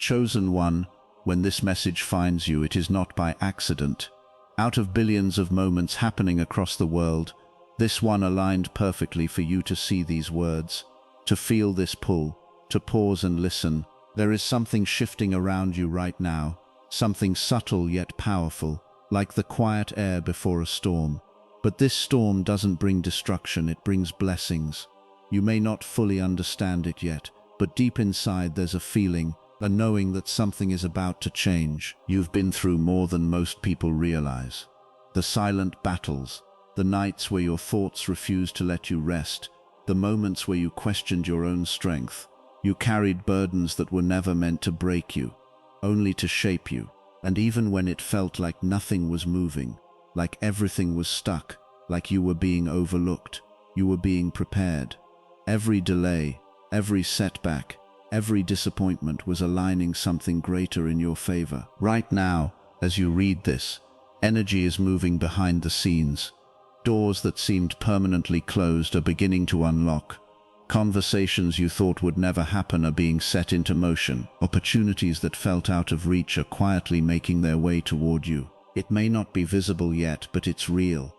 chosen one, when this message finds you, it is not by accident. Out of billions of moments happening across the world, this one aligned perfectly for you to see these words, to feel this pull, to pause and listen. There is something shifting around you right now, something subtle yet powerful, like the quiet air before a storm. But this storm doesn't bring destruction, it brings blessings. You may not fully understand it yet, but deep inside there's a feeling, a knowing that something is about to change. You've been through more than most people realize. The silent battles, the nights where your thoughts refused to let you rest, the moments where you questioned your own strength. You carried burdens that were never meant to break you, only to shape you. And even when it felt like nothing was moving, like everything was stuck, like you were being overlooked, you were being prepared. Every delay, every setback, every disappointment was aligning something greater in your favor. Right now, as you read this, energy is moving behind the scenes. Doors that seemed permanently closed are beginning to unlock. Conversations you thought would never happen are being set into motion. Opportunities that felt out of reach are quietly making their way toward you. It may not be visible yet, but it's real.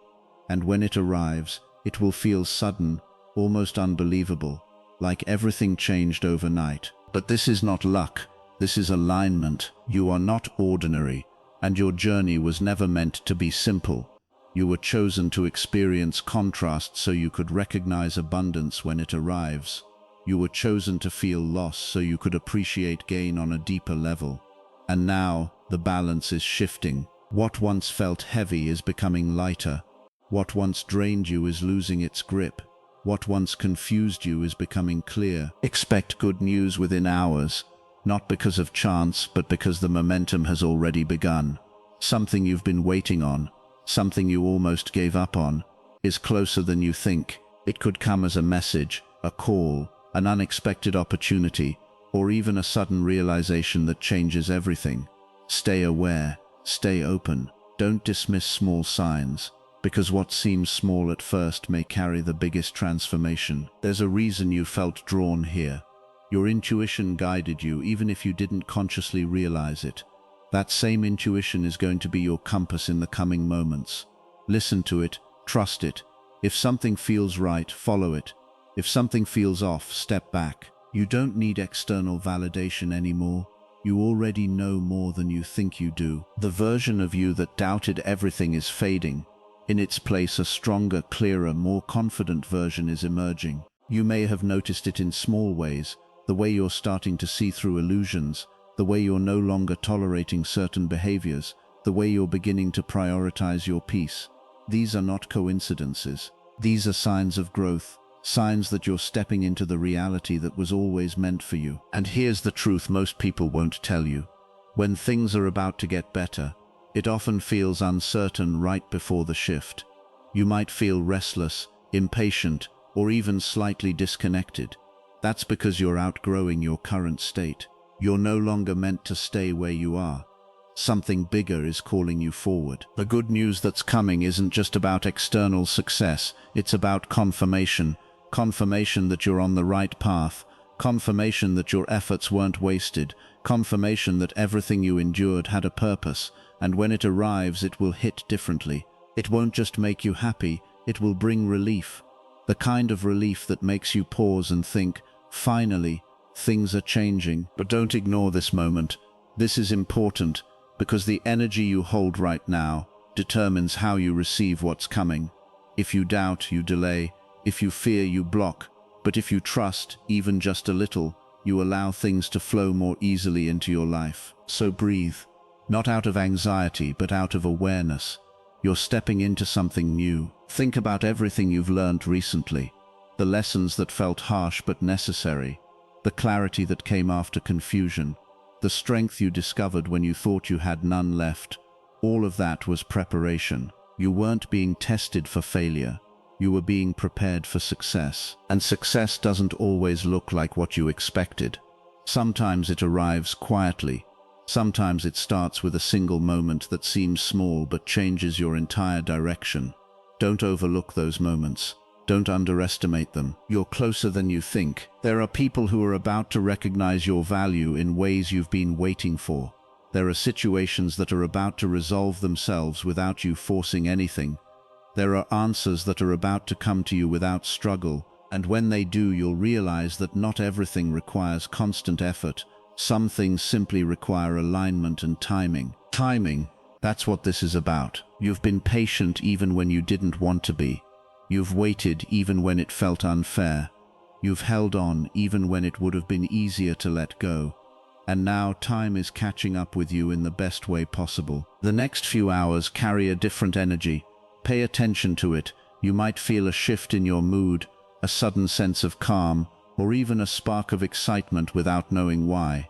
And when it arrives, it will feel sudden, almost unbelievable, like everything changed overnight. But this is not luck. This is alignment. You are not ordinary, and your journey was never meant to be simple. You were chosen to experience contrast so you could recognize abundance when it arrives. You were chosen to feel loss so you could appreciate gain on a deeper level. And now, the balance is shifting. What once felt heavy is becoming lighter. What once drained you is losing its grip. What once confused you is becoming clear. Expect good news within hours, not because of chance, but because the momentum has already begun. Something you've been waiting on, something you almost gave up on, is closer than you think. It could come as a message, a call, an unexpected opportunity, or even a sudden realization that changes everything. Stay aware, stay open, don't dismiss small signs, because what seems small at first may carry the biggest transformation. There's a reason you felt drawn here. Your intuition guided you, even if you didn't consciously realize it. That same intuition is going to be your compass in the coming moments. Listen to it, trust it. If something feels right, follow it. If something feels off, step back. You don't need external validation anymore. You already know more than you think you do. The version of you that doubted everything is fading. In its place, a stronger, clearer, more confident version is emerging. You may have noticed it in small ways, the way you're starting to see through illusions, the way you're no longer tolerating certain behaviors, the way you're beginning to prioritize your peace. These are not coincidences. These are signs of growth, signs that you're stepping into the reality that was always meant for you. And here's the truth most people won't tell you. When things are about to get better, it often feels uncertain right before the shift. You might feel restless, impatient, or even slightly disconnected. That's because you're outgrowing your current state. You're no longer meant to stay where you are. Something bigger is calling you forward. The good news that's coming isn't just about external success, it's about confirmation. Confirmation that you're on the right path. Confirmation that your efforts weren't wasted. Confirmation that everything you endured had a purpose. And when it arrives, it will hit differently. It won't just make you happy, it will bring relief. The kind of relief that makes you pause and think, finally, things are changing. But don't ignore this moment. This is important, because the energy you hold right now determines how you receive what's coming. If you doubt, you delay. If you fear, you block. But if you trust, even just a little, you allow things to flow more easily into your life. So breathe. Not out of anxiety, but out of awareness. You're stepping into something new. Think about everything you've learned recently. The lessons that felt harsh but necessary. The clarity that came after confusion. The strength you discovered when you thought you had none left. All of that was preparation. You weren't being tested for failure. You were being prepared for success. And success doesn't always look like what you expected. Sometimes it arrives quietly. Sometimes it starts with a single moment that seems small but changes your entire direction. Don't overlook those moments. Don't underestimate them. You're closer than you think. There are people who are about to recognize your value in ways you've been waiting for. There are situations that are about to resolve themselves without you forcing anything. There are answers that are about to come to you without struggle, and when they do, you'll realize that not everything requires constant effort. Some things simply require alignment and timing. Timing, that's what this is about. You've been patient even when you didn't want to be. You've waited even when it felt unfair. You've held on even when it would have been easier to let go. And now time is catching up with you in the best way possible. The next few hours carry a different energy. Pay attention to it. You might feel a shift in your mood, a sudden sense of calm, or even a spark of excitement without knowing why.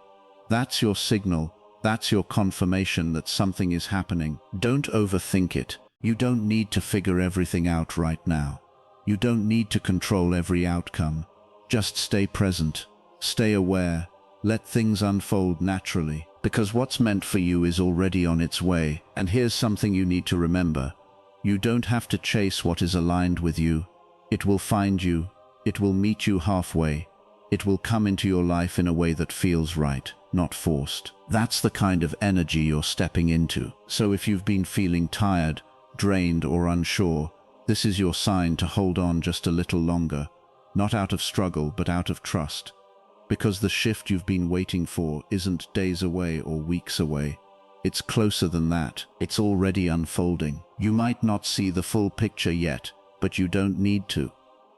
That's your signal. That's your confirmation that something is happening. Don't overthink it. You don't need to figure everything out right now. You don't need to control every outcome. Just stay present. Stay aware. Let things unfold naturally, because what's meant for you is already on its way. And here's something you need to remember. You don't have to chase what is aligned with you. It will find you. It will meet you halfway. It will come into your life in a way that feels right, not forced. That's the kind of energy you're stepping into. So if you've been feeling tired, drained, or unsure, this is your sign to hold on just a little longer, not out of struggle, but out of trust. Because the shift you've been waiting for isn't days away or weeks away. It's closer than that. It's already unfolding. You might not see the full picture yet, but you don't need to.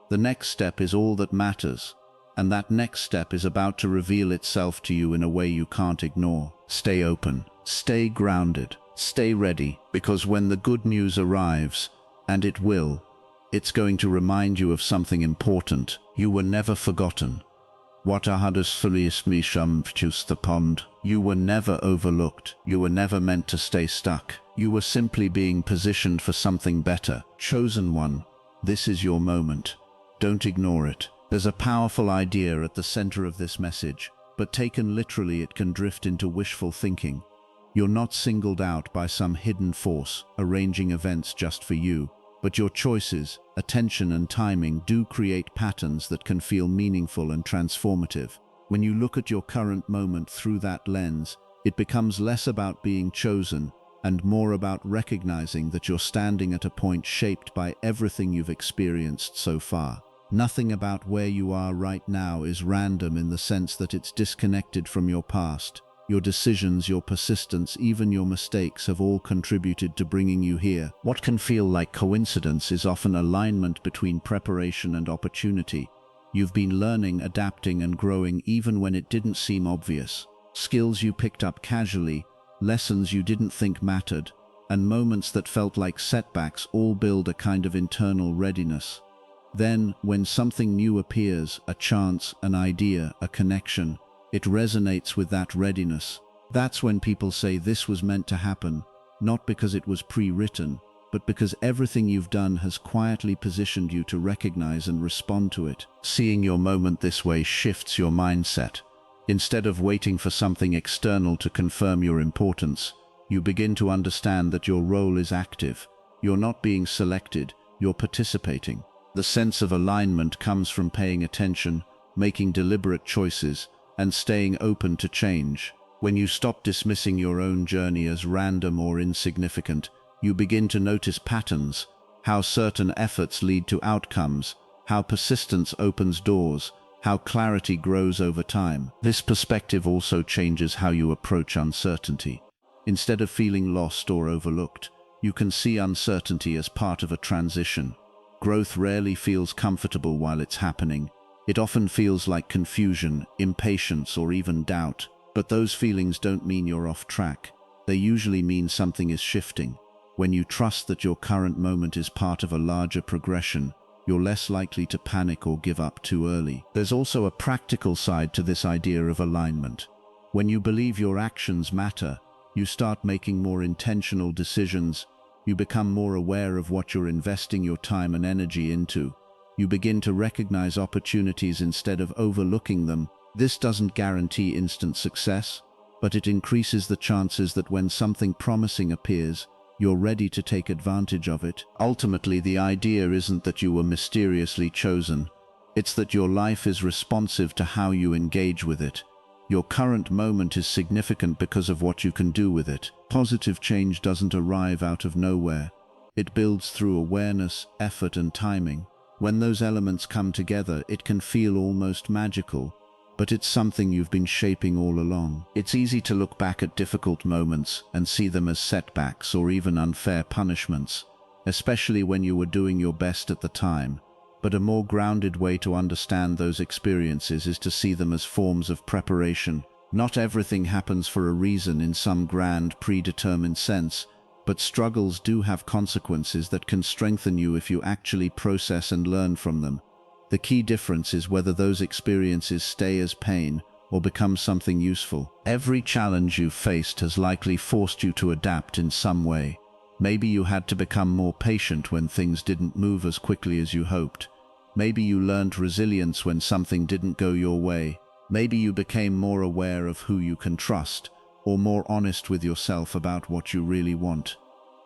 The next step is all that matters, and that next step is about to reveal itself to you in a way you can't ignore. Stay open, stay grounded, stay ready, because when the good news arrives, and it will, it's going to remind you of something important. You were never forgotten. You were never overlooked. You were never meant to stay stuck. You were simply being positioned for something better. Chosen one, this is your moment. Don't ignore it. There's a powerful idea at the center of this message, but taken literally it can drift into wishful thinking. You're not singled out by some hidden force arranging events just for you, but your choices, attention and timing do create patterns that can feel meaningful and transformative. When you look at your current moment through that lens, it becomes less about being chosen and more about recognizing that you're standing at a point shaped by everything you've experienced so far. Nothing about where you are right now is random in the sense that it's disconnected from your past. Your decisions, your persistence, even your mistakes have all contributed to bringing you here. What can feel like coincidence is often alignment between preparation and opportunity. You've been learning, adapting, and growing even when it didn't seem obvious. Skills you picked up casually, lessons you didn't think mattered, and moments that felt like setbacks all build a kind of internal readiness. Then, when something new appears, a chance, an idea, a connection, it resonates with that readiness. That's when people say this was meant to happen, not because it was pre-written, but because everything you've done has quietly positioned you to recognize and respond to it. Seeing your moment this way shifts your mindset. Instead of waiting for something external to confirm your importance, you begin to understand that your role is active. You're not being selected, you're participating. The sense of alignment comes from paying attention, making deliberate choices, and staying open to change. When you stop dismissing your own journey as random or insignificant, you begin to notice patterns, how certain efforts lead to outcomes, how persistence opens doors, how clarity grows over time. This perspective also changes how you approach uncertainty. Instead of feeling lost or overlooked, you can see uncertainty as part of a transition. Growth rarely feels comfortable while it's happening. It often feels like confusion, impatience, or even doubt. But those feelings don't mean you're off track. They usually mean something is shifting. When you trust that your current moment is part of a larger progression, you're less likely to panic or give up too early. There's also a practical side to this idea of alignment. When you believe your actions matter, you start making more intentional decisions. You become more aware of what you're investing your time and energy into. You begin to recognize opportunities instead of overlooking them. This doesn't guarantee instant success, but it increases the chances that when something promising appears, you're ready to take advantage of it. Ultimately, the idea isn't that you were mysteriously chosen. It's that your life is responsive to how you engage with it. Your current moment is significant because of what you can do with it. Positive change doesn't arrive out of nowhere. It builds through awareness, effort, and timing. When those elements come together, it can feel almost magical, but it's something you've been shaping all along. It's easy to look back at difficult moments and see them as setbacks or even unfair punishments, especially when you were doing your best at the time. But a more grounded way to understand those experiences is to see them as forms of preparation. Not everything happens for a reason in some grand, predetermined sense, but struggles do have consequences that can strengthen you if you actually process and learn from them. The key difference is whether those experiences stay as pain or become something useful. Every challenge you've faced has likely forced you to adapt in some way. Maybe you had to become more patient when things didn't move as quickly as you hoped. Maybe you learned resilience when something didn't go your way. Maybe you became more aware of who you can trust, or more honest with yourself about what you really want.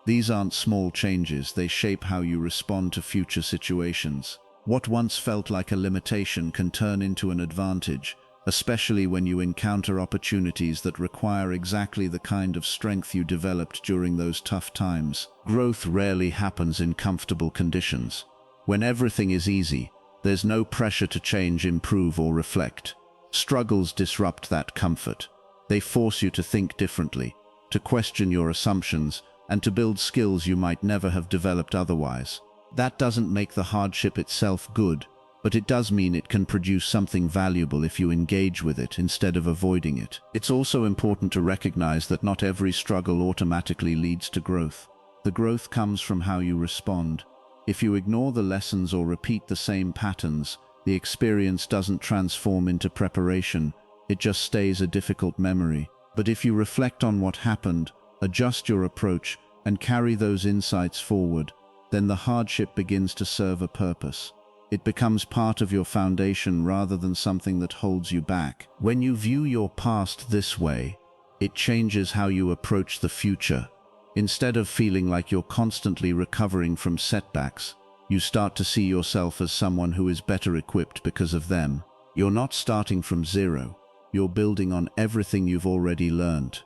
These aren't small changes, they shape how you respond to future situations. What once felt like a limitation can turn into an advantage, especially when you encounter opportunities that require exactly the kind of strength you developed during those tough times. Growth rarely happens in comfortable conditions. When everything is easy, there's no pressure to change, improve, or reflect. Struggles disrupt that comfort. They force you to think differently, to question your assumptions, and to build skills you might never have developed otherwise. That doesn't make the hardship itself good, but it does mean it can produce something valuable if you engage with it instead of avoiding it. It's also important to recognize that not every struggle automatically leads to growth. The growth comes from how you respond. If you ignore the lessons or repeat the same patterns, the experience doesn't transform into preparation, it just stays a difficult memory. But if you reflect on what happened, adjust your approach, and carry those insights forward, then the hardship begins to serve a purpose. It becomes part of your foundation rather than something that holds you back. When you view your past this way, it changes how you approach the future. Instead of feeling like you're constantly recovering from setbacks, you start to see yourself as someone who is better equipped because of them. You're not starting from zero. You're building on everything you've already learned.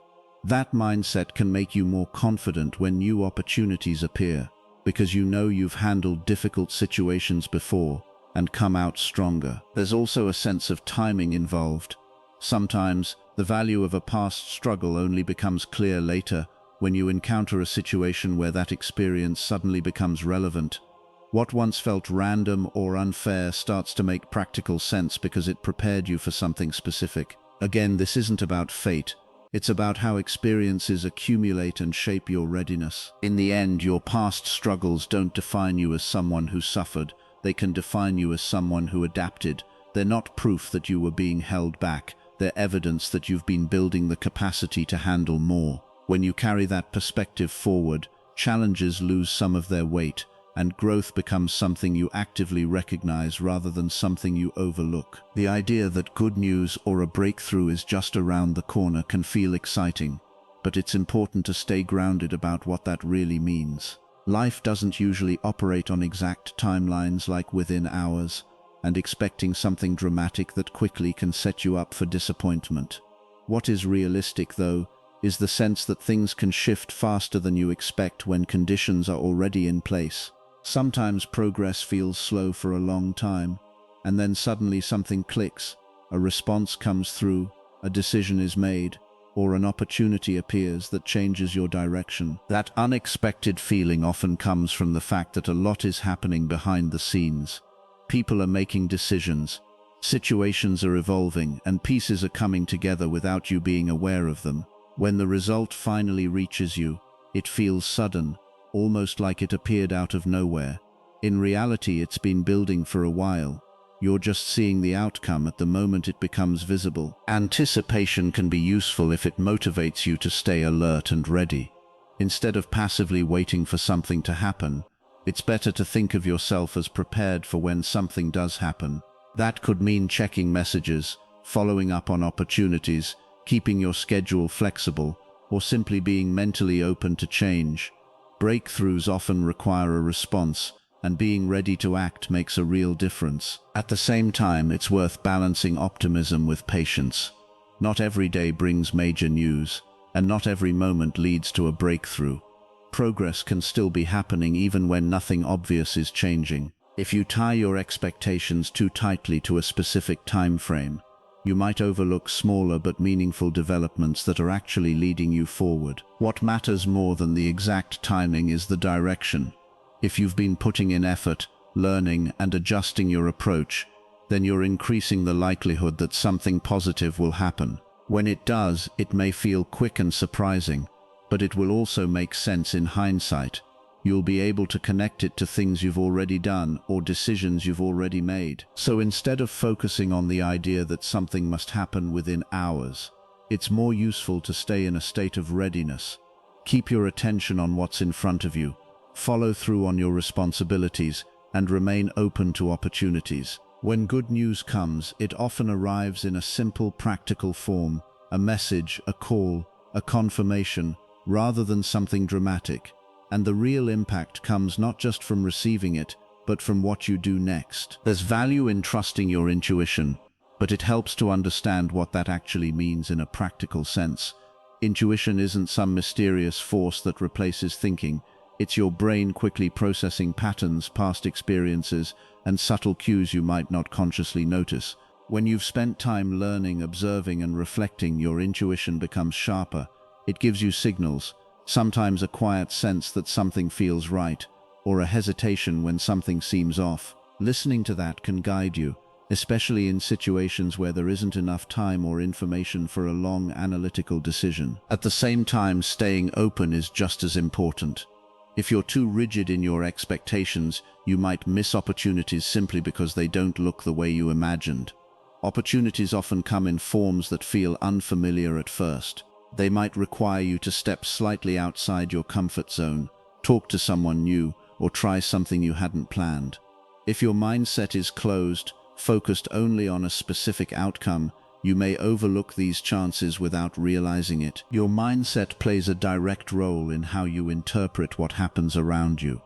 That mindset can make you more confident when new opportunities appear, because you know you've handled difficult situations before and come out stronger. There's also a sense of timing involved. Sometimes, the value of a past struggle only becomes clear later, when you encounter a situation where that experience suddenly becomes relevant. What once felt random or unfair starts to make practical sense because it prepared you for something specific. Again, this isn't about fate. It's about how experiences accumulate and shape your readiness. In the end, your past struggles don't define you as someone who suffered. They can define you as someone who adapted. They're not proof that you were being held back. They're evidence that you've been building the capacity to handle more. When you carry that perspective forward, challenges lose some of their weight, and growth becomes something you actively recognize rather than something you overlook. The idea that good news or a breakthrough is just around the corner can feel exciting, but it's important to stay grounded about what that really means. Life doesn't usually operate on exact timelines like within hours, and expecting something dramatic that quickly can set you up for disappointment. What is realistic, though, is the sense that things can shift faster than you expect when conditions are already in place. Sometimes progress feels slow for a long time, and then suddenly something clicks, a response comes through, a decision is made, or an opportunity appears that changes your direction. That unexpected feeling often comes from the fact that a lot is happening behind the scenes. People are making decisions, situations are evolving, and pieces are coming together without you being aware of them. When the result finally reaches you, it feels sudden, almost like it appeared out of nowhere. In reality, it's been building for a while. You're just seeing the outcome at the moment it becomes visible. Anticipation can be useful if it motivates you to stay alert and ready. Instead of passively waiting for something to happen, it's better to think of yourself as prepared for when something does happen. That could mean checking messages, following up on opportunities, keeping your schedule flexible, or simply being mentally open to change. Breakthroughs often require a response, and being ready to act makes a real difference. At the same time, it's worth balancing optimism with patience. Not every day brings major news, and not every moment leads to a breakthrough. Progress can still be happening even when nothing obvious is changing. If you tie your expectations too tightly to a specific time frame, you might overlook smaller but meaningful developments that are actually leading you forward. What matters more than the exact timing is the direction. If you've been putting in effort, learning, and adjusting your approach, then you're increasing the likelihood that something positive will happen. When it does, it may feel quick and surprising, but it will also make sense in hindsight. You'll be able to connect it to things you've already done or decisions you've already made. So instead of focusing on the idea that something must happen within hours, it's more useful to stay in a state of readiness. Keep your attention on what's in front of you, follow through on your responsibilities, and remain open to opportunities. When good news comes, it often arrives in a simple, practical form, a message, a call, a confirmation, rather than something dramatic. And the real impact comes not just from receiving it, but from what you do next. There's value in trusting your intuition, but it helps to understand what that actually means in a practical sense. Intuition isn't some mysterious force that replaces thinking. It's your brain quickly processing patterns, past experiences, and subtle cues you might not consciously notice. When you've spent time learning, observing, and reflecting, your intuition becomes sharper. It gives you signals, sometimes a quiet sense that something feels right, or a hesitation when something seems off. Listening to that can guide you, especially in situations where there isn't enough time or information for a long analytical decision. At the same time, staying open is just as important. If you're too rigid in your expectations, you might miss opportunities simply because they don't look the way you imagined. Opportunities often come in forms that feel unfamiliar at first. They might require you to step slightly outside your comfort zone, talk to someone new, or try something you hadn't planned. If your mindset is closed, focused only on a specific outcome, you may overlook these chances without realizing it. Your mindset plays a direct role in how you interpret what happens around you.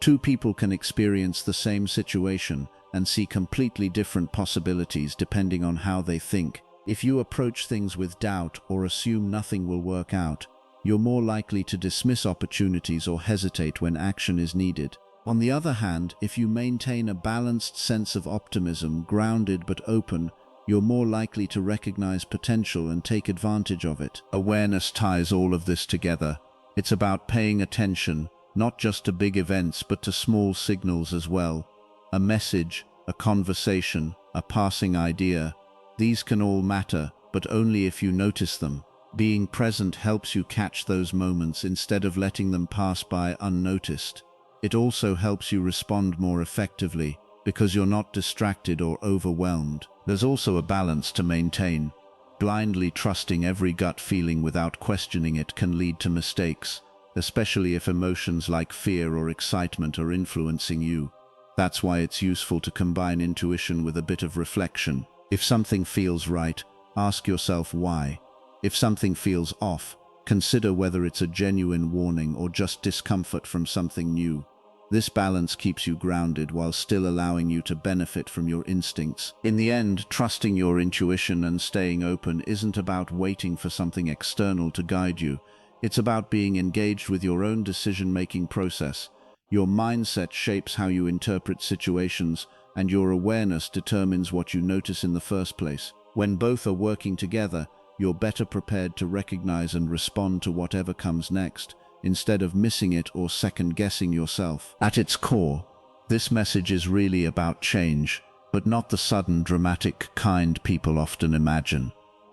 Two people can experience the same situation and see completely different possibilities depending on how they think. If you approach things with doubt or assume nothing will work out, you're more likely to dismiss opportunities or hesitate when action is needed. On the other hand, if you maintain a balanced sense of optimism, grounded but open, you're more likely to recognize potential and take advantage of it. Awareness ties all of this together. It's about paying attention, not just to big events, but to small signals as well. A message, a conversation, a passing idea. These can all matter, but only if you notice them. Being present helps you catch those moments instead of letting them pass by unnoticed. It also helps you respond more effectively, because you're not distracted or overwhelmed. There's also a balance to maintain. Blindly trusting every gut feeling without questioning it can lead to mistakes, especially if emotions like fear or excitement are influencing you. That's why it's useful to combine intuition with a bit of reflection. If something feels right, ask yourself why. If something feels off, consider whether it's a genuine warning or just discomfort from something new. This balance keeps you grounded while still allowing you to benefit from your instincts. In the end, trusting your intuition and staying open isn't about waiting for something external to guide you. It's about being engaged with your own decision-making process. Your mindset shapes how you interpret situations, and your awareness determines what you notice in the first place. When both are working together, you're better prepared to recognize and respond to whatever comes next, instead of missing it or second-guessing yourself. At its core, this message is really about change, but not the sudden, dramatic kind people often imagine.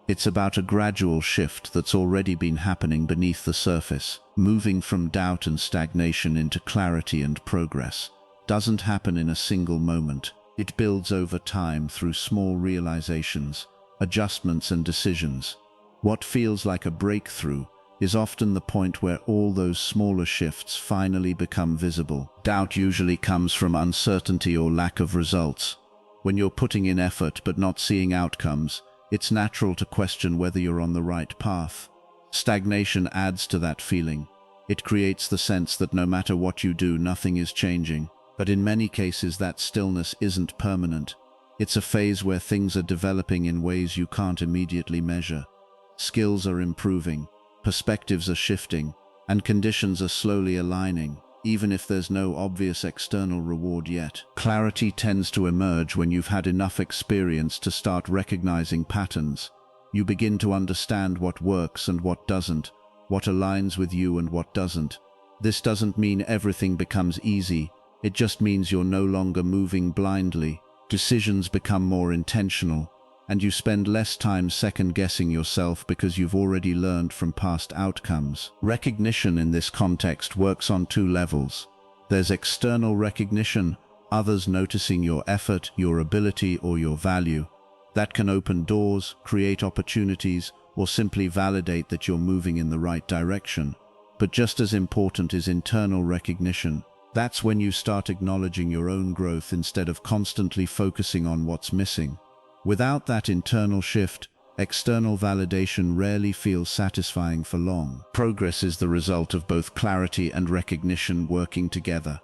It's about a gradual shift that's already been happening beneath the surface. Moving from doubt and stagnation into clarity and progress doesn't happen in a single moment. It builds over time through small realizations, adjustments, and decisions. What feels like a breakthrough is often the point where all those smaller shifts finally become visible. Doubt usually comes from uncertainty or lack of results. When you're putting in effort but not seeing outcomes, it's natural to question whether you're on the right path. Stagnation adds to that feeling. It creates the sense that no matter what you do, nothing is changing. But in many cases, that stillness isn't permanent. It's a phase where things are developing in ways you can't immediately measure. Skills are improving, perspectives are shifting, and conditions are slowly aligning, even if there's no obvious external reward yet. Clarity tends to emerge when you've had enough experience to start recognizing patterns. You begin to understand what works and what doesn't, what aligns with you and what doesn't. This doesn't mean everything becomes easy, it just means you're no longer moving blindly. Decisions become more intentional, and you spend less time second-guessing yourself because you've already learned from past outcomes. Recognition in this context works on two levels. There's external recognition, others noticing your effort, your ability, or your value. That can open doors, create opportunities, or simply validate that you're moving in the right direction. But just as important is internal recognition. That's when you start acknowledging your own growth instead of constantly focusing on what's missing. Without that internal shift, external validation rarely feels satisfying for long. Progress is the result of both clarity and recognition working together.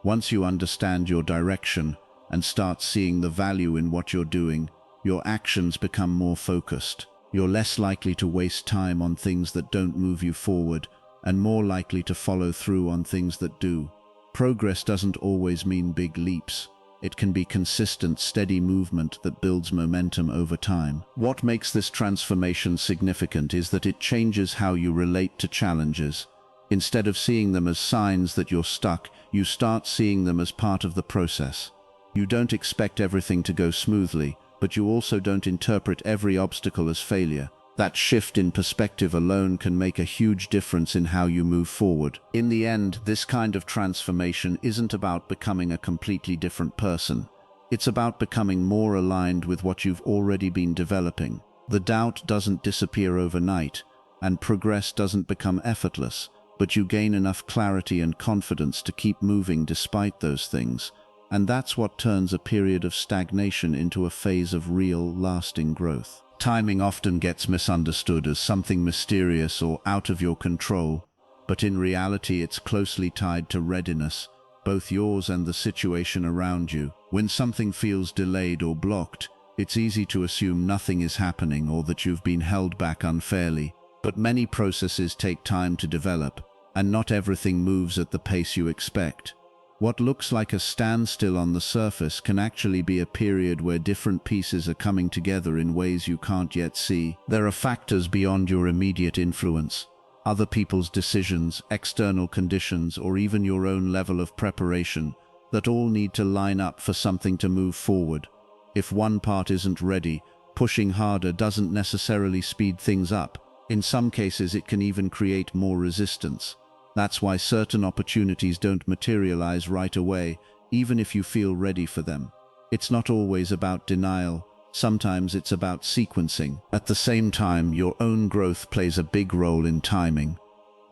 Once you understand your direction and start seeing the value in what you're doing, your actions become more focused. You're less likely to waste time on things that don't move you forward, and more likely to follow through on things that do. Progress doesn't always mean big leaps. It can be consistent, steady movement that builds momentum over time. What makes this transformation significant is that it changes how you relate to challenges. Instead of seeing them as signs that you're stuck, you start seeing them as part of the process. You don't expect everything to go smoothly, but you also don't interpret every obstacle as failure. That shift in perspective alone can make a huge difference in how you move forward. In the end, this kind of transformation isn't about becoming a completely different person. It's about becoming more aligned with what you've already been developing. The doubt doesn't disappear overnight, and progress doesn't become effortless, but you gain enough clarity and confidence to keep moving despite those things. And that's what turns a period of stagnation into a phase of real, lasting growth. Timing often gets misunderstood as something mysterious or out of your control, but in reality it's closely tied to readiness, both yours and the situation around you. When something feels delayed or blocked, it's easy to assume nothing is happening or that you've been held back unfairly. But many processes take time to develop, and not everything moves at the pace you expect. What looks like a standstill on the surface can actually be a period where different pieces are coming together in ways you can't yet see. There are factors beyond your immediate influence, other people's decisions, external conditions, or even your own level of preparation, that all need to line up for something to move forward. If one part isn't ready, pushing harder doesn't necessarily speed things up. In some cases, it can even create more resistance. That's why certain opportunities don't materialize right away, even if you feel ready for them. It's not always about denial. Sometimes it's about sequencing. At the same time, your own growth plays a big role in timing.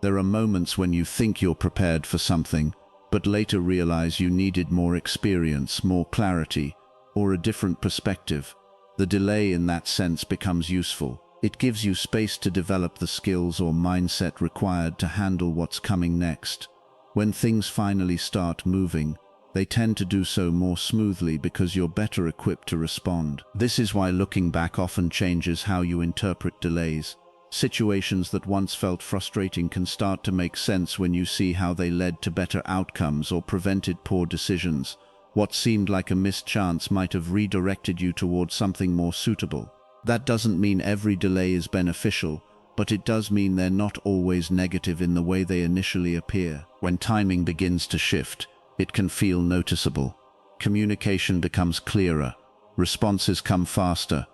There are moments when you think you're prepared for something, but later realize you needed more experience, more clarity, or a different perspective. The delay in that sense becomes useful. It gives you space to develop the skills or mindset required to handle what's coming next. When things finally start moving, they tend to do so more smoothly because you're better equipped to respond. This is why looking back often changes how you interpret delays. Situations that once felt frustrating can start to make sense when you see how they led to better outcomes or prevented poor decisions. What seemed like a missed chance might have redirected you towards something more suitable. That doesn't mean every delay is beneficial, but it does mean they're not always negative in the way they initially appear. When timing begins to shift, it can feel noticeable. Communication becomes clearer, responses come faster,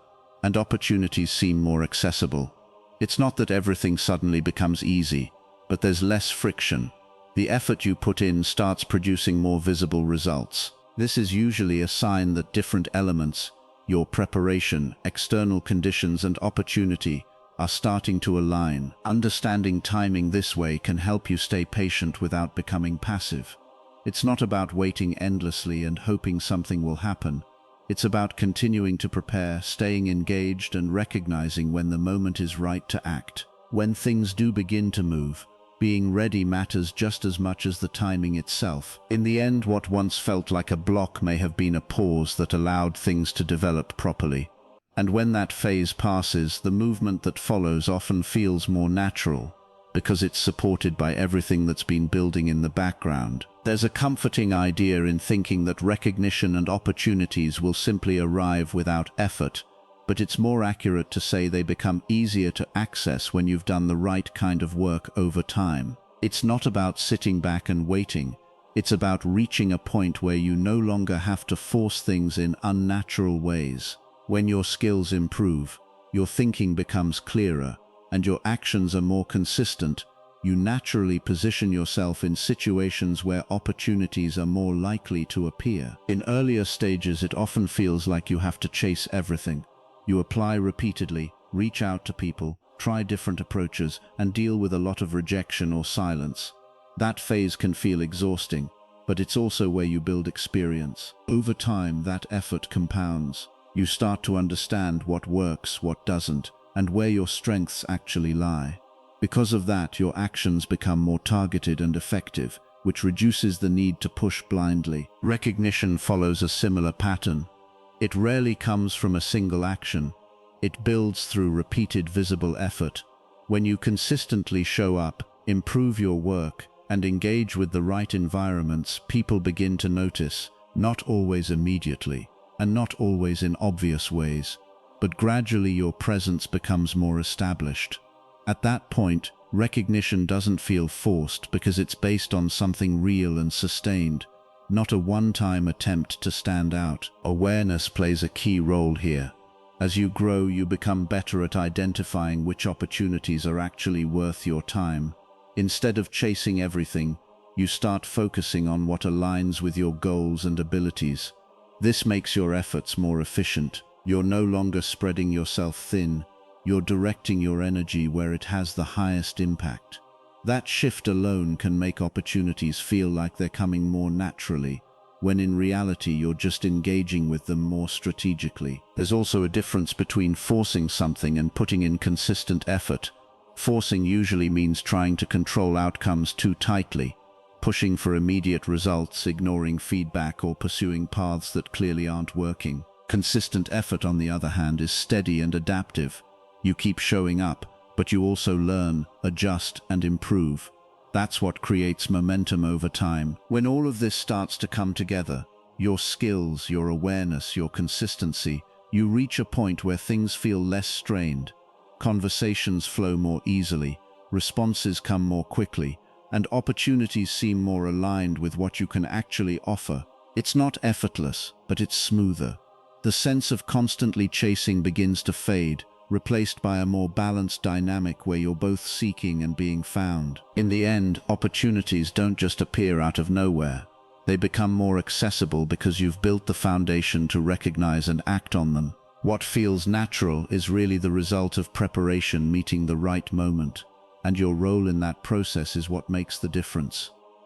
and opportunities seem more accessible. It's not that everything suddenly becomes easy, but there's less friction. The effort you put in starts producing more visible results. This is usually a sign that different elements, your preparation, external conditions, and opportunity, are starting to align. Understanding timing this way can help you stay patient without becoming passive. It's not about waiting endlessly and hoping something will happen. It's about continuing to prepare, staying engaged, and recognizing when the moment is right to act. When things do begin to move, Being ready matters just as much as the timing itself. In the end, what once felt like a block may have been a pause that allowed things to develop properly. And when that phase passes, the movement that follows often feels more natural, because it's supported by everything that's been building in the background. There's a comforting idea in thinking that recognition and opportunities will simply arrive without effort, but it's more accurate to say they become easier to access when you've done the right kind of work over time. It's not about sitting back and waiting. It's about reaching a point where you no longer have to force things in unnatural ways. When your skills improve, your thinking becomes clearer, and your actions are more consistent, you naturally position yourself in situations where opportunities are more likely to appear. In earlier stages, it often feels like you have to chase everything. You apply repeatedly, reach out to people, try different approaches, and deal with a lot of rejection or silence. That phase can feel exhausting, but it's also where you build experience. Over time, that effort compounds. You start to understand what works, what doesn't, and where your strengths actually lie. Because of that, your actions become more targeted and effective, which reduces the need to push blindly. Recognition follows a similar pattern. It rarely comes from a single action. It builds through repeated visible effort. When you consistently show up, improve your work, and engage with the right environments, people begin to notice, not always immediately, and not always in obvious ways, but gradually your presence becomes more established. At that point, recognition doesn't feel forced because it's based on something real and sustained, not a one-time attempt to stand out. Awareness plays a key role here. As you grow, you become better at identifying which opportunities are actually worth your time. Instead of chasing everything, you start focusing on what aligns with your goals and abilities. This makes your efforts more efficient. You're no longer spreading yourself thin. You're directing your energy where it has the highest impact. That shift alone can make opportunities feel like they're coming more naturally, when in reality you're just engaging with them more strategically. There's also a difference between forcing something and putting in consistent effort. Forcing usually means trying to control outcomes too tightly, pushing for immediate results, ignoring feedback, or pursuing paths that clearly aren't working. Consistent effort, on the other hand, is steady and adaptive. You keep showing up, but you also learn, adjust, and improve. That's what creates momentum over time. When all of this starts to come together, your skills, your awareness, your consistency, you reach a point where things feel less strained. Conversations flow more easily, responses come more quickly, and opportunities seem more aligned with what you can actually offer. It's not effortless, but it's smoother. The sense of constantly chasing begins to fade, replaced by a more balanced dynamic where you're both seeking and being found. In the end, opportunities don't just appear out of nowhere. They become more accessible because you've built the foundation to recognize and act on them. What feels natural is really the result of preparation meeting the right moment, and your role in that process is what makes the difference.